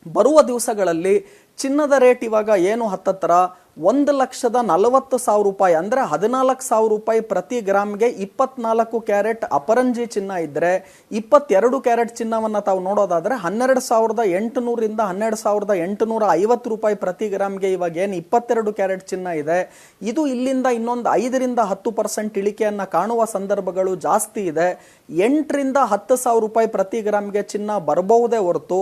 ಬರುವ ದಿವಸಗಳಲ್ಲಿ ಚಿನ್ನದ ರೇಟ್ ಇವಾಗ ಏನು ಹತ್ತತ್ರ 1,40,000 ರೂಪಾಯಿ ಅಂದ್ರೆ 14,000 ರೂಪಾಯಿ ಪ್ರತಿ ಗ್ರಾಮ್ಗೆ 24 ಕ್ಯಾರೆಟ್ ಅಪರಂಜಿ ಚಿನ್ನ ಇದ್ರೆ 22 ಕ್ಯಾರೆಟ್ ಚಿನ್ನವನ್ನ ತಾವು ನೋಡೋದಾದ್ರೆ 12,800 ರಿಂದ 12,850 ರೂಪಾಯಿ ಪ್ರತಿ ಗ್ರಾಮ್ಗೆ ಇವಾಗ ಏನು 22 ಕ್ಯಾರೆಟ್ ಚಿನ್ನ ಇದೆ. ಇದು ಇಲ್ಲಿಂದ ಇನ್ನೊಂದು 5 ರಿಂದ 10% ಇಳಿಕೆಯನ್ನ ಕಾಣುವ ಸಂದರ್ಭಗಳು ಜಾಸ್ತಿ ಇದೆ. 8 ರಿಂದ 10,000 ರೂಪಾಯಿ ಪ್ರತಿ ಗ್ರಾಮ್ಗೆ ಚಿನ್ನ ಬರಬಹುದೇ ಹೊರತು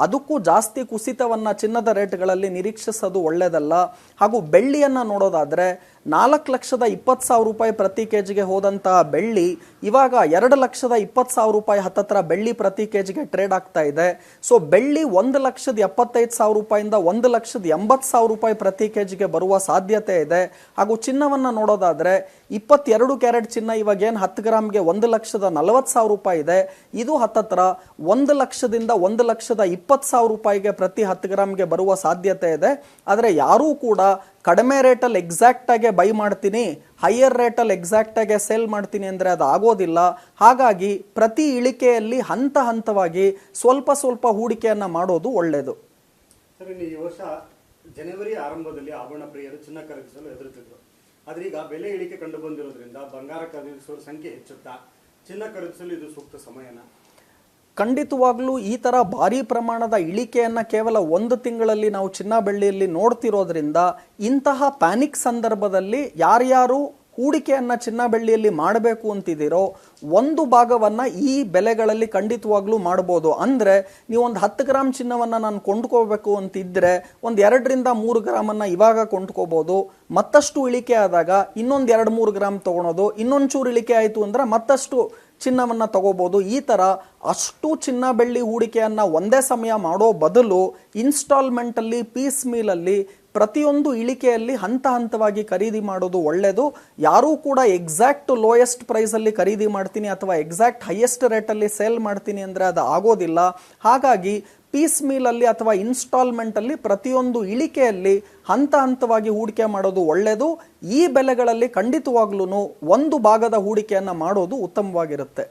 ಅದಕ್ಕೂ ಜಾಸ್ತಿ ಕುಸಿತವನ್ನ ಚಿನ್ನದ ರೇಟ್ಗಳಲ್ಲಿ ನಿರೀಕ್ಷಿಸೋದು ಒಳ್ಳೆಯದಲ್ಲ. ಹಾಗೂ ಬೆಳ್ಳಿಯನ್ನ ನೋಡೋದಾದ್ರೆ 4,20,000 ರೂಪಾಯಿ ಪ್ರತಿ ಕೆಜಿಗೆ ಹೋದಂತಹ ಬೆಳ್ಳಿ ಇವಾಗ 2,20,000 ರೂಪಾಯಿ ಹತ್ತತ್ರ ಬೆಳ್ಳಿ ಪ್ರತಿ ಕೆಜಿಗೆ ಟ್ರೇಡ್ ಆಗ್ತಾ ಇದೆ. ಸೊ ಬೆಳ್ಳಿ 1,75,000 ರೂಪಾಯಿಂದ 1,80,000 ರೂಪಾಯಿ ಪ್ರತಿ ಕೆಜಿಗೆ ಬರುವ ಸಾಧ್ಯತೆ ಇದೆ. ಹಾಗೂ ಚಿನ್ನವನ್ನ ನೋಡೋದಾದ್ರೆ 22 ಕ್ಯಾರೆಟ್ ಚಿನ್ನ ಇವಾಗ ಏನು 10 ಗ್ರಾಮ್ಗೆ 1,40,000 ರೂಪಾಯಿ ಇದೆ. ಇದು ಹತ್ತತ್ರ 1 ಲಕ್ಷದಿಂದ 1,20,000 ರೂಪಾಯಿಗೆ ಪ್ರತಿ 10 ಗ್ರಾಮ್ಗೆ ಬರುವ ಸಾಧ್ಯತೆ ಇದೆ. ಆದರೆ ಯಾರೂ ಕೂಡ ಕಡಿಮೆ ರೇಟಲ್ಲಿ ಎಕ್ಸಾಕ್ಟ್ ಆಗಿ ಬೈ ಮಾಡ್ತೀನಿ, ಹೈಯರ್ ರೇಟಲ್ಲಿ ಎಕ್ಸಾಕ್ಟ್ ಆಗಿ ಸೇಲ್ ಮಾಡ್ತೀನಿ ಅಂದ್ರೆ ಅದು ಆಗೋದಿಲ್ಲ. ಹಾಗಾಗಿ ಪ್ರತಿ ಇಳಿಕೆಯಲ್ಲಿ ಹಂತ ಹಂತವಾಗಿ ಸ್ವಲ್ಪ ಸ್ವಲ್ಪ ಹೂಡಿಕೆಯನ್ನ ಮಾಡೋದು ಒಳ್ಳೆಯದು. ಸರ್, ಈ ವರ್ಷ ಜನವರಿ ಆರಂಭದಲ್ಲಿ ಆಭರಣ ಪ್ರಿಯರು ಚಿನ್ನ ಖರೀದಿಸಲು ಹೆದರುತ್ತಿದ್ರು. ಆದ್ರೆ ಈಗ ಬೆಲೆ ಇಳಿಕೆ ಕಂಡು ಬಂದಿರೋದ್ರಿಂದ ಬಂಗಾರ ಖರೀದಿಸುವ ಸಂಖ್ಯೆ ಹೆಚ್ಚುತ್ತಾ ಚಿನ್ನ ಖರೀದಿಸಲು ಇದು ಸೂಕ್ತ ಸಮಯನ? ಖಂಡಿತವಾಗ್ಲೂ ಈ ತರ ಭಾರಿ ಪ್ರಮಾಣದ ಇಳಿಕೆಯನ್ನ ಕೇವಲ 1 ತಿಂಗಳಲ್ಲಿ ನಾವು ಚಿನ್ನ ಬೆಳ್ಳಿಯಲ್ಲಿ ನೋಡ್ತಿರೋದ್ರಿಂದ ಇಂತಹ ಪ್ಯಾನಿಕ್ ಸಂದರ್ಭದಲ್ಲಿ ಯಾರ್ಯಾರು ಹೂಡಿಕೆಯನ್ನ ಚಿನ್ನ ಬೆಳ್ಳಿಯಲ್ಲಿ ಮಾಡಬೇಕು ಅಂತಿದ್ದೀರೋ ಒಂದು ಭಾಗವನ್ನ ಈ ಬೆಲೆಗಳಲ್ಲಿ ಖಂಡಿತವಾಗ್ಲೂ ಮಾಡಬಹುದು. ಅಂದ್ರೆ ನೀವು ಒಂದು 10 ಗ್ರಾಮ್ ಚಿನ್ನವನ್ನ ನಾನು ಕೊಂಡ್ಕೋಬೇಕು ಅಂತಿದ್ರೆ ಒಂದು 2 ರಿಂದ 3 ಗ್ರಾಮನ್ನ ಇವಾಗ ಕೊಂಡ್ಕೋಬಹುದು. ಮತ್ತಷ್ಟು ಇಳಿಕೆ ಆದಾಗ ಇನ್ನೊಂದು 2-3 ಗ್ರಾಮ್ ತಗೊಳೋದು, ಇನ್ನೊಂಚೂರು ಇಳಿಕೆ ಆಯ್ತು ಅಂದ್ರೆ ಮತ್ತಷ್ಟು ಚಿನ್ನವನ್ನ ತಗೋಬಹುದು. ಈ ತರ ಅಷ್ಟು ಚಿನ್ನ ಬೆಳ್ಳಿ ಹೂಡಿಕೆಯನ್ನ ಒಂದೇ ಸಮಯ ಮಾಡೋ ಬದಲು ಇನ್ಸ್ಟಾಲ್ಮೆಂಟ್ ಅಲ್ಲಿ, ಪೀಸ್ ಮೀಲ್ ಅಲ್ಲಿ ಪ್ರತಿಯೊಂದು ಇಳಿಕೆಯಲ್ಲಿ ಹಂತ ಹಂತವಾಗಿ ಖರೀದಿ ಮಾಡೋದು ಒಳ್ಳೆಯದು. ಯಾರೂ ಕೂಡ ಎಕ್ಸಾಕ್ಟ್ ಲೋಯೆಸ್ಟ್ ಪ್ರೈಸ್ ಅಲ್ಲಿ ಖರೀದಿ ಮಾಡ್ತೀನಿ ಅಥವಾ ಎಕ್ಸಾಕ್ಟ್ ಹೈಯೆಸ್ಟ್ ರೇಟ್ ಅಲ್ಲಿ ಸೇಲ್ ಮಾಡ್ತೀನಿ ಅಂದ್ರೆ ಅದು ಆಗೋದಿಲ್ಲ. ಹಾಗಾಗಿ ಪೀಸ್ ಮೀಲ್ ಅಲ್ಲಿ ಅಥವಾ ಇನ್ಸ್ಟಾಲ್ಮೆಂಟ್ ಅಲ್ಲಿ ಪ್ರತಿಯೊಂದು ಇಳಿಕೆಯಲ್ಲಿ ಹಂತ ಹಂತವಾಗಿ ಹೂಡಿಕೆ ಮಾಡೋದು ಒಳ್ಳೆಯದು. ಈ ಬೆಲೆಗಳಲ್ಲಿ ಖಂಡಿತವಾಗ್ಲೂ ಒಂದು ಭಾಗದ ಹೂಡಿಕೆಯನ್ನ ಮಾಡೋದು ಉತ್ತಮವಾಗಿರುತ್ತೆ.